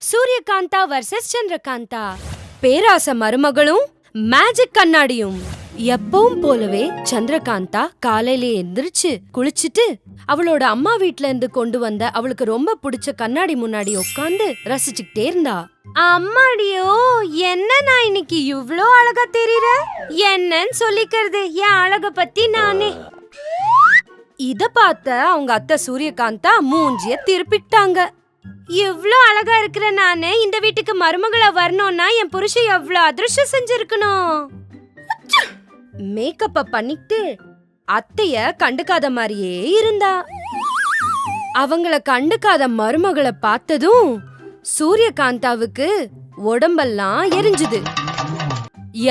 Suryakantha versus Chandrakanta. பேராச மருமகளும் magic கண்ணாடியும். எப்பவும் போலவே சந்திரகாந்தா காலையில எந்திரிச்சு குளிச்சுட்டு அவளோட அம்மா வீட்ல இருந்து கொண்டு வந்த அவளுக்கு ரொம்ப பிடிச்ச கண்ணாடி முன்னாடி உட்காந்து ரசிச்சுக்கிட்டே இருந்தா. அம்மாடியோ, என்ன நான் இன்னைக்கு இவ்ளோ அழகா தெரியற? என்னன்னு சொல்லிக்கிறது என் அழக பத்தி நானே. இத பார்த்த அவங்க அத்தை சூரியகாந்தா மூஞ்சிய திருப்பிட்டாங்க. இவ்ளோ அழகா இருக்கிற நானு இந்த வீட்டுக்கு மருமகளா வரணும்னா என் புருஷன் எவ்ளோ அதிர்ஷ்டம் செஞ்சிருக்கணும். மேக்கப்ப பண்ணிட்டு அத்தைய கண்டுக்காத மாதிரியே இருந்தா. அவங்கள கண்டுக்காத மருமகளை பார்த்ததும் சூரியகாந்தாவுக்கு உடம்பெல்லாம் எரிஞ்சுது.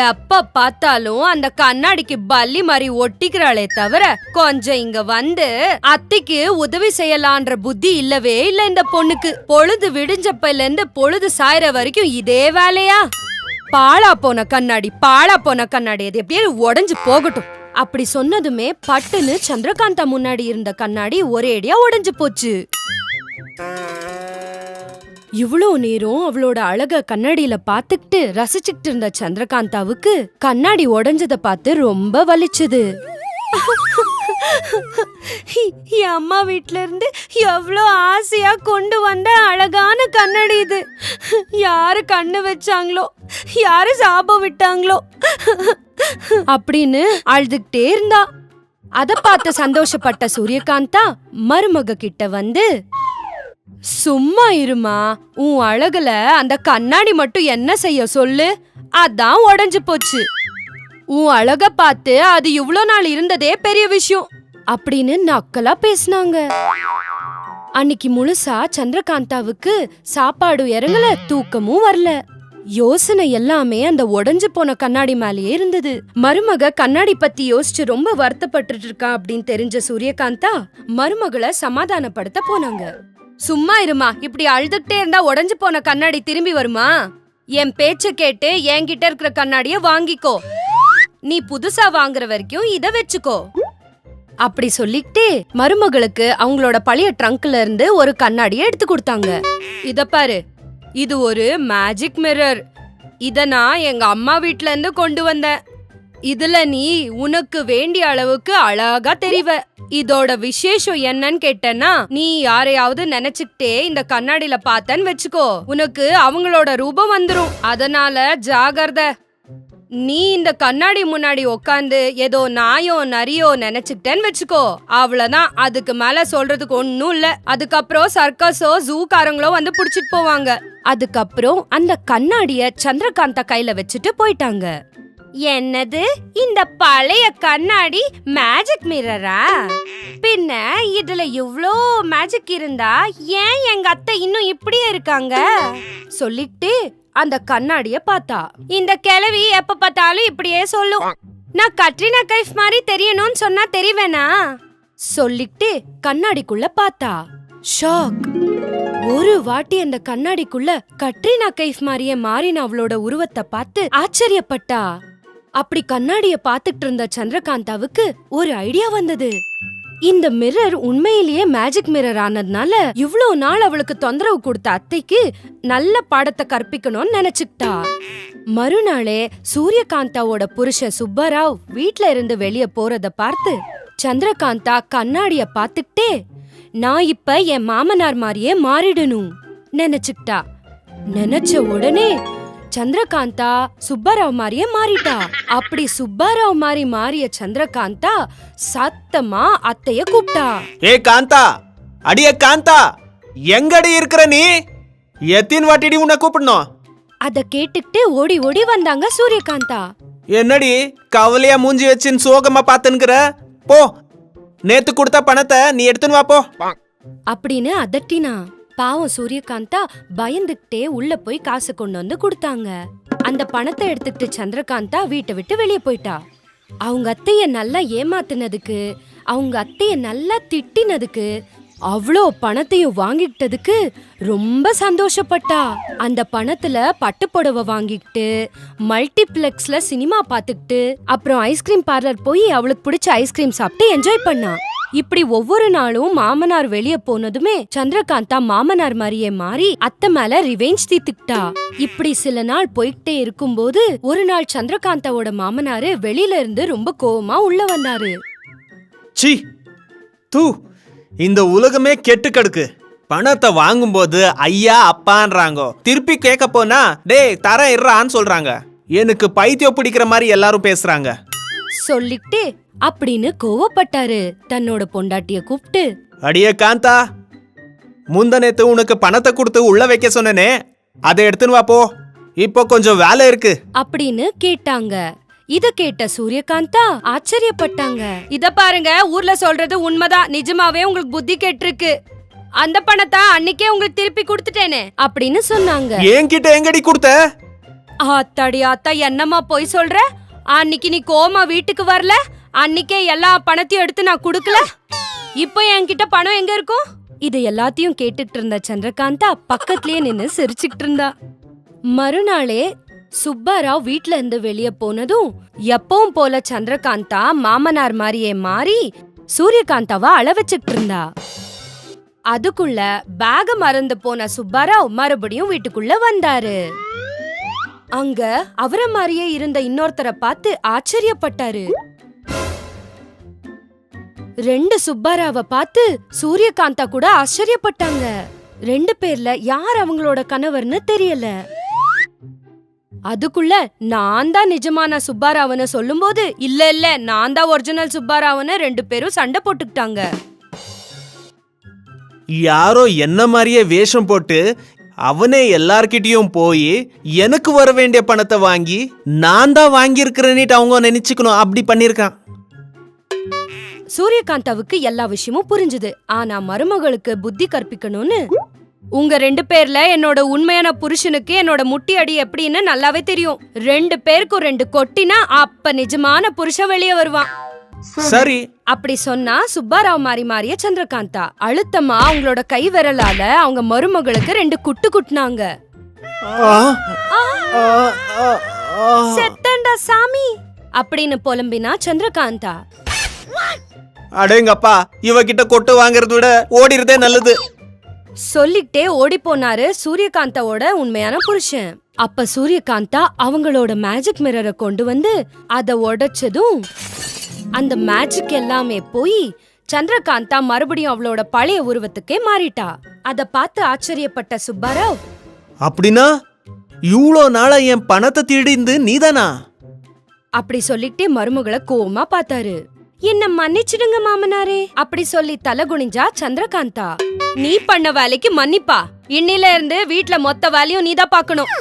எப்ப பார்த்தாலும் அந்த கண்ணாடிக்கு பல்லி மாதிரி ஒட்டிக்கிறாளே தவிர கொஞ்சம் இங்க வந்து அத்தைக்கு உதவி செய்யலான்ற புத்தி இல்லவே இல்ல இந்த பொண்ணுக்கு. பொழுது விடிஞ்சப்பல இருந்து பொழுது சாயற வரைக்கும் இதே வேலையா? பாழா போன கண்ணாடி, பாழா போன கண்ணாடி, அது எப்படியே உடைஞ்சு போகட்டும். அப்படி சொன்னதுமே பட்டுன்னு சந்திரகாந்தா முன்னாடி இருந்த கண்ணாடி ஒரேடியா உடைஞ்சு போச்சு. இவ்ளோ நேரம் அவளோட அழக கண்ணாடியில பாத்துக்கிட்டு ரசிச்சுக்கிட்டு இருந்த சந்திரகாந்தாவுக்கு கண்ணாடி உடைஞ்சத பார்த்து ரொம்ப வலிச்சுது. என் அம்மா வீட்ல இருந்து எவ்ளோ ஆசையா கொண்டு வந்த அழகான கண்ணாடி இது. யாரு கண்ணு வச்சாங்களோ, யாரு சாபம் விட்டாங்களோ அப்படின்னு அழுதுகிட்டே இருந்தா. அத பார்த்து சந்தோஷப்பட்ட சூரியகாந்தா மருமக கிட்ட வந்து, சும்மா இருமா, உன் அழகுல அந்த கண்ணாடி மட்டும் என்ன செய்ய சொல்லு, அதான் உடைஞ்சு போச்சு. உன் அழக பார்த்து அது இவ்ளோ நாள் இருந்ததே பெரிய விஷயம் அப்படின்னு நக்கலா பேசினாங்க. அன்னைக்கு முழுசா சந்திரகாந்தாவுக்கு சாப்பாடு இறங்கல, தூக்கமும் வரல. யோசனை எல்லாமே அந்த உடைஞ்சு போன கண்ணாடி மேலேயே இருந்தது. மருமக கண்ணாடி பத்தி யோசிச்சு ரொம்ப வருத்தப்பட்டு இருக்கா அப்படின்னு தெரிஞ்ச சூரியகாந்தா மருமகளை சமாதானப்படுத்த போனாங்க. சும்மா இருமா, இப்படி அழுதுகிட்டே இருந்தா உடைஞ்சு போன கண்ணாடி திரும்பி வருமா? என் பேச்ச கேட்டு என்கிட்ட இருக்கிற கண்ணாடிய வாங்கிக்கோ. நீ புதுசா வாங்குற வரைக்கும் இத வச்சுக்கோ அப்படி சொல்லிட்டே மருமகளுக்கு அவங்களோட பழைய ட்ரங்க்ல இருந்து ஒரு கண்ணாடிய எடுத்து கொடுத்தாங்க. இத பாரு, இது ஒரு மேஜிக் மிரர். இத நான் எங்க அம்மா வீட்ல இருந்து கொண்டு வந்தேன். இதுல நீ உனக்கு வேண்டிய அளவுக்கு அழகா தெரிவ. இதோட விசேஷம் என்னன்னு கேட்டனா, நீ யாரையாவது நினைச்சுக்கிட்டே இந்த கண்ணாடியில பார்த்தன்னு வச்சுக்கோ, உனக்கு அவங்களோட ரூபம் வந்துரும். அதனால ஜாகிரத. நீ இந்த கண்ணாடி முன்னாடி உக்காந்து ஏதோ நாயோ நரியோ நினைச்சுக்கிட்டேன்னு வச்சுக்கோ, அவ்வளவுதான். அதுக்கு மேல சொல்றதுக்கு ஒன்னும் இல்ல. அதுக்கப்புறம் சர்க்கஸோ ஜூக்காரங்களோ வந்து புடிச்சிட்டு போவாங்க. அதுக்கப்புறம் அந்த கண்ணாடிய சந்திரகாந்தா கையில வச்சுட்டு போயிட்டாங்க. என்னது, இந்த பழைய கண்ணாடி மேஜிக் மிரரா? பின்ன இதுல இவ்ளோ மேஜிக் இருந்தா ஏன் எங்க அத்தை இன்னும் இப்படியே இருக்காங்க? சொல்லிட்டு அந்த கண்ணாடிய பார்த்தா. இந்த கிழவி எப்ப பார்த்தாலும் இப்படியே சொல்லும், நான் கட்ரினா கைஃப் மாதிரி தெரியணும்னு சொன்னா தெரிவேனா? சொல்லிட்டு கண்ணாடிக்குள்ள பார்த்தா. ஷாக். ஒரு வாட்டி அந்த கண்ணாடிக்குள்ள கட்ரினா கைஃப் மாதிரியே மாறின அவளோட உருவத்தை பார்த்து ஆச்சரியப்பட்டா. அப்படி கண்ணாடிய பாத்துட்டு இருந்த சந்திரகாந்தாவுக்கு ஒரு ஐடியா வந்தது. இந்த மிரர் உண்மையிலேயே மேஜிக் மிரர் ஆனதுனால இவ்ளோ நாள் அவளுக்கு தொந்தரவு கொடுத்த அத்தைக்கு நல்ல பாடத்தை கற்பிக்கணும்னு நினைச்சுக்கிட்டா. மறுநாளே சூரியகாந்தாவோட புருஷன் சுப்பராவ் வீட்ல இருந்து வெளியே போறத பார்த்து சந்திரகாந்தா கண்ணாடிய பாத்துக்கிட்டே, நான் இப்ப என் மாமனார் மாதிரியே மாறிடணும் நினைச்சுக்கிட்டா. நினைச்ச உடனே சந்திரகாந்தா சுப்பராவ் மாதிரியே மாறிட்டா. அப்படி சுப்பராவ் மாதிரி மாறிய சந்திரகாந்தா சத்தமா அத்தைய கூப்பிட்டா. ஏ காந்தா, அடியே காந்தா, எங்கடி இருக்கிற நீ? எத்தின் வாட்டிடி உன்னை கூப்பிடணும்? அத கேட்டுக்கிட்டு ஓடி ஓடி வந்தாங்க சூரியகாந்தா. என்னடி கவலையா மூஞ்சி வச்சுன்னு சோகமா பாத்துன்னுக்குற? போ, நேத்து கொடுத்த பணத்தை நீ எடுத்துன்னு வா போ அப்படின்னு அதட்டினா. பாவம் சூரியகாந்தா பயந்துகிட்டே உள்ள போய் காசு கொண்டு வந்து கொடுத்தாங்க. அந்த பணத்தை எடுத்துக்கிட்டு சந்திரகாந்தா வீட்டை விட்டு வெளியே போயிட்டா. அவங்க அத்தைய நல்லா ஏமாத்தினதுக்கு, அவங்க அத்தைய நல்லா திட்டினதுக்கு, அவ்வளோ பணத்தையும் வாங்கிக்கிட்டதுக்கு ரொம்ப சந்தோஷப்பட்டா. அந்த பணத்துல பட்டுப்புடவை வாங்கிக்கிட்டு மல்டிப்ளெக்ஸ்ல சினிமா பாத்துக்கிட்டு அப்புறம் ஐஸ்கிரீம் பார்லர் போய் அவளுக்கு பிடிச்ச ஐஸ்கிரீம் சாப்பிட்டு என்ஜாய் பண்ணா. இப்படி ஒவ்வொரு நாளும் மாமனார் வெளிய போனதுமே சந்திரகாந்தா மாமனார் மாதிரியே மாறி அத்தை மேல ரிவெஞ்ச் தீர்த்துக்கிட்டா. இப்படி சில நாள் போய்கிட்டே இருக்கும்போது ஒரு நாள் சந்திரகாந்தாவோட மாமனாரு வெளியில இருந்து ரொம்ப கோவமா உள்ள வந்தாரு. சி தூ, இந்த உலகமே கெட்டு கிடக்கு. பணத்தை வாங்கும்போது ஐயா அப்பான்றாங்க, திருப்பி கேட்க போனா டேய் தர இறான்னு சொல்றாங்க. எனக்கு பைத்தியம் பிடிக்கிற மாதிரி எல்லாரும் பேசுறாங்க. சொல்லிட்டு அப்படின்னு கோவப்பட்டாரு. தன்னோட பொண்டாட்டிய கூப்பிட்டு, அடியே காந்தா, முந்தனேத்து உனக்கு பணத்தை கொடுத்து உள்ள வைக்க சொன்னனே, அதை எடுத்துன்னு வா போ, இப்போ கொஞ்சம் வேலை இருக்கு அப்படின்னு கேட்டாங்க. இத கேட்ட சூரியகாந்தா ஆச்சரியப்பட்டாங்க. இத பாருங்க, ஊர்ல சொல்றது உண்மைதான், நிஜமாவே உங்களுக்கு புத்தி கெட்டிருக்கு. அந்த பணத்தை அன்னைக்கே உங்களுக்கு திருப்பி கொடுத்துட்டேனே அப்படின்னு சொன்னாங்க. என்கிட்ட எங்கடி கொடுத்த? ஆத்தாடி ஆத்தா, என்னம்மா போய் சொல்ற? அன்னைக்கு நீ கோமா வீட்டுக்கு வரல, அன்னைக்கே எல்லா பணத்தையும் எடுத்து நான் குடுக்கல. இப்போ என்கிட்ட பணம் எங்க இருக்கும்? இது எல்லாத்தையும் கேட்டுட்டு இருந்த சந்திரகாந்தா பக்கத்துலயே நின்னு சிரிச்சுக்கிட்டு இருந்தா. மறுநாளே சுப்பாராவ் வீட்ல இருந்து வெளிய போனதும் எப்பவும் போல சந்திரகாந்தா மாமனார் மாதிரியே மாறி சூரியகாந்தாவா அழ வச்சுட்டு இருந்தா. அதுக்குள்ள பேக மறந்து போன சுப்பாராவ் மறுபடியும் வீட்டுக்குள்ள வந்தாரு. அங்க அவர மாதிரியே இருந்த இன்னொருத்தரை பார்த்து ஆச்சரியப்பட்டாரு. ரெண்டு சுப்பாராவ பார்த்து சூரியகாந்தா கூட ஆச்சரியப்பட்டாங்க. ரெண்டு பேர்ல யார் அவங்களோட கணவர்னு தெரியல. அதுக்குள்ள நான் தான் நிஜமான சுப்பாராவன்னு சொல்லும்போது இல்ல இல்ல நான் தான் ஒரிஜினல் சுப்பாராவன்னு ரெண்டு பேரும் சண்டை போட்டுக்கிட்டாங்க. யாரோ என்ன மாதிரியே வேஷம் போட்டு அவனே எல்லார்கிட்டயும் போய் எனக்கு வர வேண்டிய பணத்தை வாங்கி நான் தான் வாங்கியிருக்கிறேன்னுட்டு அவங்க நினைச்சுக்கணும், அப்படி பண்ணிருக்கான். சூரியகாந்தாவுக்கு எல்லா விஷயமும் புரிஞ்சுது. ஆனா மருமகளுக்கு புத்தி கற்பிக்கணும்னு, உங்க ரெண்டு பேர்ல என்னோட உண்மையான புருஷனுக்கு என்னோட முட்டி அடி எப்படின்னு நல்லாவே தெரியும். ரெண்டு பேருக்கும் ரெண்டு கொட்டினா அப்ப நிஜமான புருஷன் வெளியே வருவான். சரி அப்படி சொன்னா சுப்பாராவ் மாறி மாறிய சந்திரகாந்தா அழுத்தமா அவங்களோட கை விரலால அவங்க மருமகளுக்கு ரெண்டு குட்டு குட்டுனாங்க. செத்தண்டா சாமி அப்படின்னு புலம்பினா சந்திரகாந்தா. அடேங்கப்பா, இவகிட்ட கொட்டு வாங்கறத விட ஓடிறதே நல்லது சொல்லிட்டே ஓடி போனாரு சூரியகாந்தாவோட உண்மையான புருஷன். அப்ப சூரியகாந்தா அவங்களோட மேஜிக் மிரரை கொண்டு வந்து அத உடைச்சதும் அந்த மேஜிக் எல்லாமே போய் சந்திரகாந்தா மறுபடியும் அவளோட பழைய உருவத்துக்கே மாறிட்டா. அத பார்த்து ஆச்சரியப்பட்ட சுப்பாராவ், அப்படின்னா இவ்வளோ நாளா என் பணத்தை திருடிந்து நீதானா? அப்படி சொல்லிட்டே மருமகளை கோவமா பார்த்தாரு. என்ன மன்னிச்சிடுங்க மாமனாரே அப்படி சொல்லி தலை குனிஞ்சா சந்திரகாந்தா. நீ பண்ண வேலைக்கு மன்னிப்பா, இன்னில இருந்து வீட்ல மொத்த வேலையும் நீதான் பாக்கணும்.